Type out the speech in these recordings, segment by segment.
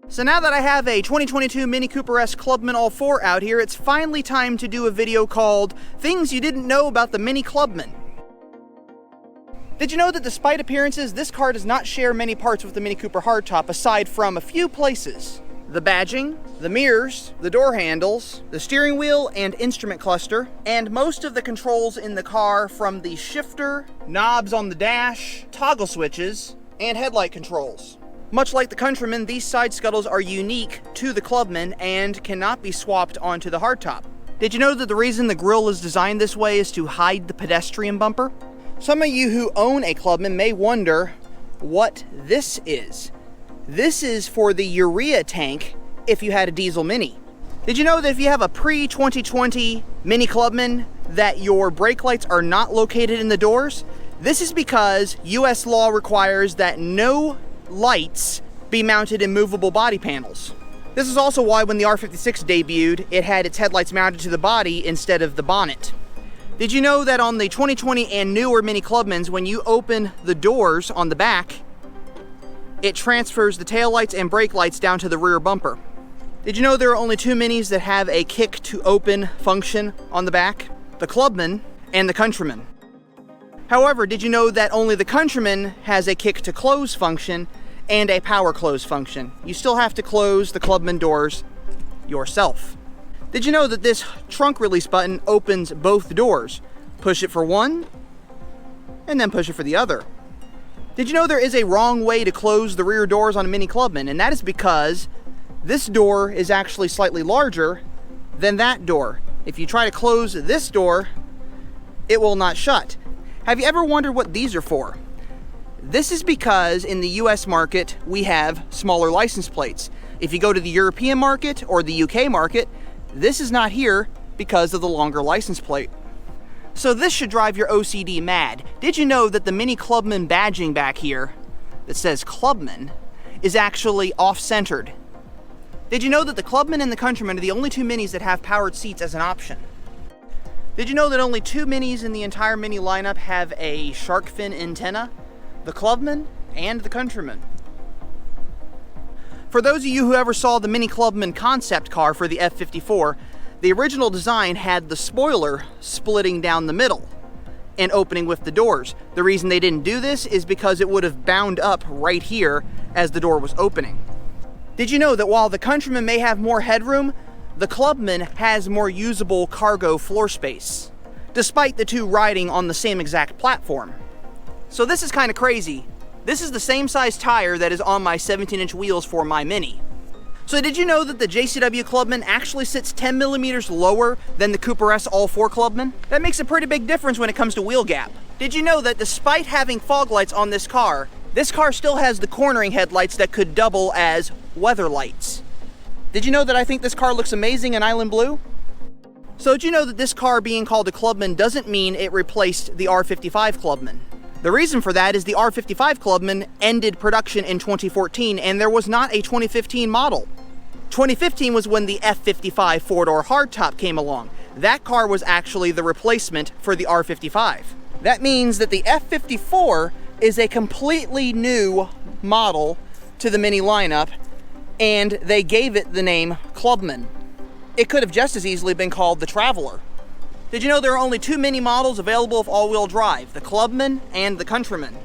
So now that I have a 2022 Mini Cooper S Clubman All 4 out here, it's finally time to do a video called Things You Didn't Know About the MINI Clubman. Did you know that despite appearances, this car does not share many parts with the Mini Cooper hardtop aside from a few places? The badging, the mirrors, the door handles, the steering wheel and instrument cluster, and most of the controls in the car from the shifter, knobs on the dash, toggle switches, and headlight controls. Much like the Countryman, these side scuttles are unique to the Clubman and cannot be swapped onto the hardtop. Did you know that the reason the grille is designed this way is to hide the pedestrian bumper? Some of you who own a Clubman may wonder what this is. This is for the urea tank if you had a diesel Mini. Did you know that if you have a pre-2020 Mini Clubman that your brake lights are not located in the doors? This is because US law requires that no lights be mounted in movable body panels. This is also why when the R56 debuted, it had its headlights mounted to the body instead of the bonnet. Did you know that on the 2020 and newer Mini Clubmans, when you open the doors on the back, it transfers the taillights and brake lights down to the rear bumper? Did you know there are only two Minis that have a kick to open function on the back? The Clubman and the Countryman. However, did you know that only the Countryman has a kick to close function and a power close function? You still have to close the Clubman doors yourself. Did you know that this trunk release button opens both doors? Push it for one, and then push it for the other. Did you know there is a wrong way to close the rear doors on a Mini Clubman? And that is because this door is actually slightly larger than that door. If you try to close this door, it will not shut. Have you ever wondered what these are for? This is because in the US market, we have smaller license plates. If you go to the European market or the UK market, this is not here because of the longer license plate. So this should drive your OCD mad. Did you know that the Mini Clubman badging back here that says Clubman is actually off-centered? Did you know that the Clubman and the Countryman are the only two Minis that have powered seats as an option? Did you know that only two Minis in the entire Mini lineup have a shark fin antenna? The Clubman and the Countryman. For those of you who ever saw the Mini Clubman concept car for the F54, the original design had the spoiler splitting down the middle and opening with the doors. The reason they didn't do this is because it would have bound up right here as the door was opening. Did you know that while the Countryman may have more headroom, the Clubman has more usable cargo floor space, despite the two riding on the same exact platform? So this is kind of crazy. This is the same size tire that is on my 17-inch wheels for my Mini. So did you know that the JCW Clubman actually sits 10 millimeters lower than the Cooper S All 4 Clubman? That makes a pretty big difference when it comes to wheel gap. Did you know that despite having fog lights on this car still has the cornering headlights that could double as weather lights? Did you know that I think this car looks amazing in island blue? So did you know that this car being called a Clubman doesn't mean it replaced the R55 Clubman? The reason for that is the R55 Clubman ended production in 2014 and there was not a 2015 model. 2015 was when the F55 four-door hardtop came along. That car was actually the replacement for the R55. That means that the F54 is a completely new model to the Mini lineup, and they gave it the name Clubman. It could have just as easily been called the Traveler. Did you know there are only two Mini models available with all-wheel drive, the Clubman and the Countryman?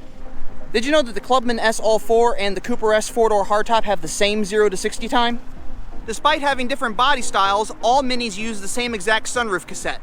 Did you know that the Clubman S All 4 and the Cooper S four-door hardtop have the same 0 to 60 time? Despite having different body styles, all Minis use the same exact sunroof cassette.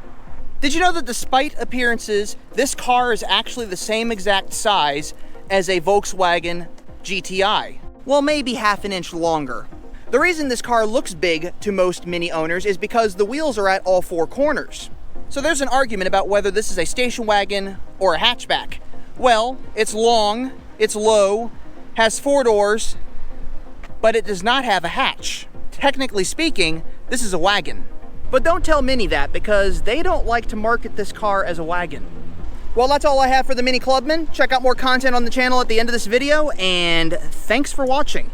Did you know that despite appearances, this car is actually the same exact size as a Volkswagen GTI? Well, maybe half an inch longer. The reason this car looks big to most Mini owners is because the wheels are at all four corners. So there's an argument about whether this is a station wagon or a hatchback. Well, it's long, it's low, has four doors, but it does not have a hatch. Technically speaking, this is a wagon. But don't tell Mini that, because they don't like to market this car as a wagon. Well, that's all I have for the Mini Clubman. Check out more content on the channel at the end of this video, and thanks for watching.